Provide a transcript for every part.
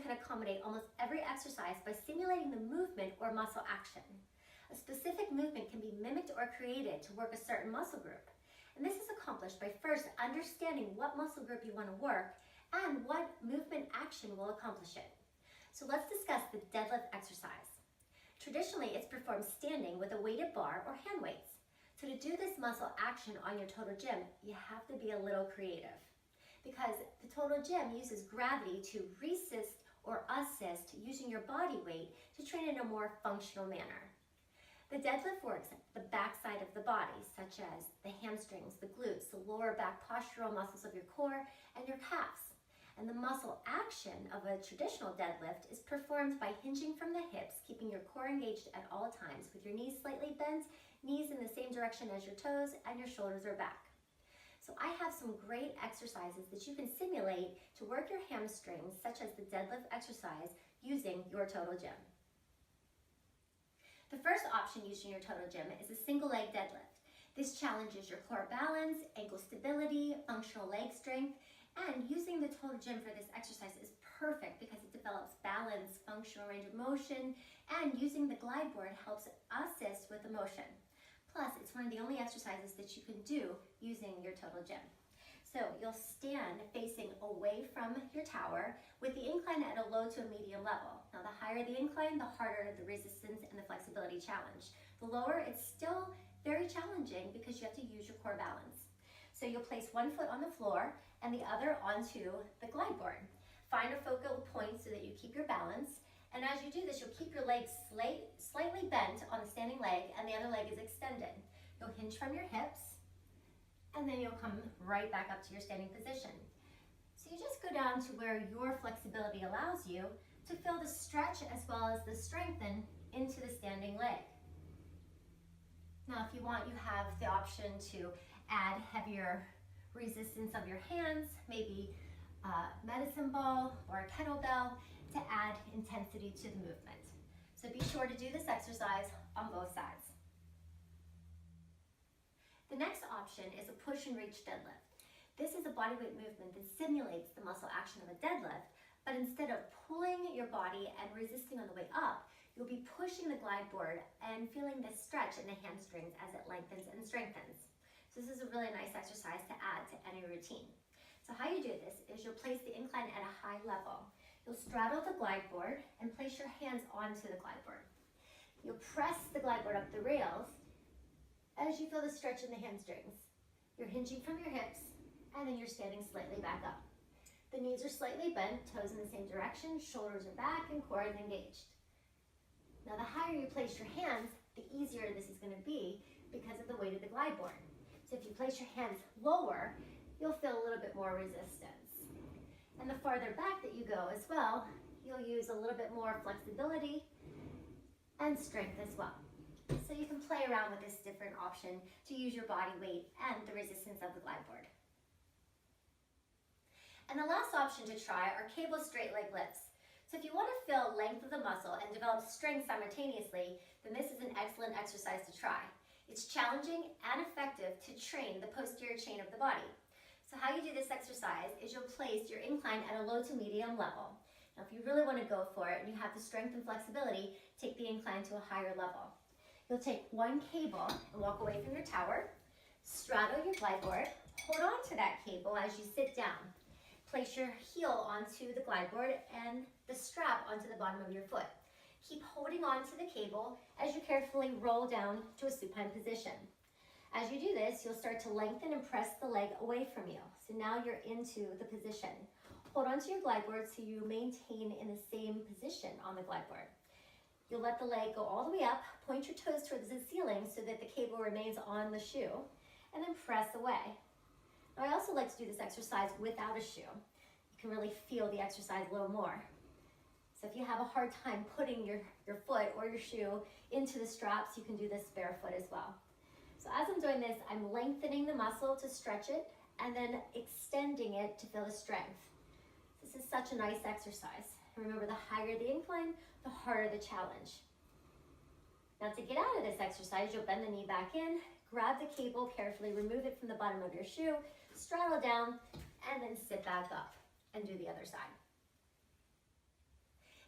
can accommodate almost every exercise by simulating the movement or muscle action. A specific movement can be mimicked or created to work a certain muscle group. And this is accomplished by first understanding what muscle group you want to work and what movement action will accomplish it. So let's discuss the deadlift exercise. Traditionally, it's performed standing with a weighted bar or hand weights. So to do this muscle action on your total gym, you have to be a little creative, because the total gym uses gravity to resist or assist using your body weight to train in a more functional manner. The deadlift works the backside of the body, such as the hamstrings, the glutes, the lower back postural muscles of your core, and your calves. And the muscle action of a traditional deadlift is performed by hinging from the hips, keeping your core engaged at all times with your knees slightly bent, knees in the same direction as your toes, and your shoulders are back. So I have some great exercises that you can simulate to work your hamstrings, such as the deadlift exercise, using your total gym. The first option using your total gym is a single leg deadlift. This challenges your core balance, ankle stability, functional leg strength, and using the total gym for this exercise is perfect because it develops balance, functional range of motion, and using the glide board helps assist with the motion. Plus, it's one of the only exercises that you can do using your total gym. So you'll stand facing away from your tower with the incline at a low to a medium level. Now, the higher the incline, the harder the resistance and the flexibility challenge. The lower, it's still very challenging because you have to use your core balance. So you'll place one foot on the floor and the other onto the glide board. Find a focal point so that you keep your balance. And as you do this, you'll keep your legs slightly bent on the standing leg and the other leg is extended. You'll hinge from your hips and then you'll come right back up to your standing position. So you just go down to where your flexibility allows you to feel the stretch as well as the strengthen into the standing leg. Now, if you want, you have the option to add heavier resistance of your hands, maybe a medicine ball or a kettlebell to add intensity to the movement. So be sure to do this exercise on both sides. The next option is a push and reach deadlift. This is a bodyweight movement that simulates the muscle action of a deadlift, but instead of pulling your body and resisting on the way up, you'll be pushing the glide board and feeling the stretch in the hamstrings as it lengthens and strengthens. So this is a really nice exercise to add to any routine. So how you do this is you'll place the incline at a high level. You'll straddle the glide board and place your hands onto the glide board. You'll press the glide board up the rails as you feel the stretch in the hamstrings. You're hinging from your hips and then you're standing slightly back up. The knees are slightly bent, toes in the same direction, shoulders are back, and core is engaged. Now, the higher you place your hands, the easier this is going to be because of the weight of the glide board. So if you place your hands lower, you'll feel a little bit more resistance. And the farther back that you go as well, you'll use a little bit more flexibility and strength as well. So you can play around with this different option to use your body weight and the resistance of the glide board. And the last option to try are cable straight leg lifts. So if you want to feel length of the muscle and develop strength simultaneously, then this is an excellent exercise to try. It's challenging and effective to train the posterior chain of the body. So how you do this exercise is you'll place your incline at a low to medium level. Now, if you really want to go for it and you have the strength and flexibility, take the incline to a higher level. You'll take one cable and walk away from your tower, straddle your glide board, hold on to that cable as you sit down. Place your heel onto the glide board and the strap onto the bottom of your foot. Keep holding on to the cable as you carefully roll down to a supine position. As you do this, you'll start to lengthen and press the leg away from you. So now you're into the position. Hold on to your glide board so you maintain in the same position on the glide board. You'll let the leg go all the way up, point your toes towards the ceiling so that the cable remains on the shoe, and then press away. Now, I also like to do this exercise without a shoe. You can really feel the exercise a little more. So if you have a hard time putting your foot or your shoe into the straps, you can do this barefoot as well. So as I'm doing this, I'm lengthening the muscle to stretch it and then extending it to feel the strength. This is such a nice exercise. Remember, the higher the incline, the harder the challenge. Now, to get out of this exercise, you'll bend the knee back in, grab the cable, carefully remove it from the bottom of your shoe, straddle down, and then sit back up and do the other side.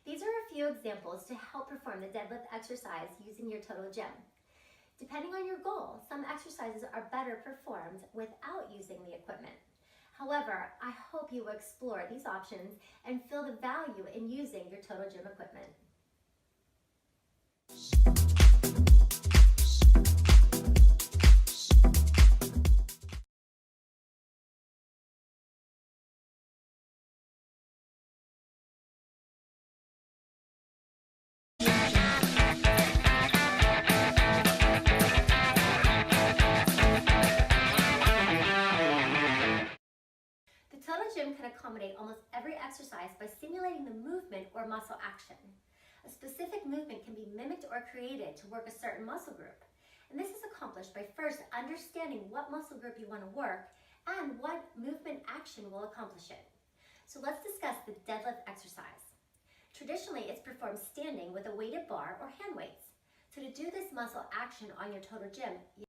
These are a few examples to help perform the deadlift exercise using your total gym. Depending on your goal, some exercises are better performed without using the equipment. However, I hope you will explore these options and feel the value in using your total gym equipment. The total gym can accommodate almost every exercise by simulating the movement or muscle action. A specific movement can be mimicked or created to work a certain muscle group. And this is accomplished by first understanding what muscle group you want to work and what movement action will accomplish it. So let's discuss the deadlift exercise. Traditionally, it's performed standing with a weighted bar or hand weights. So to do this muscle action on your total gym,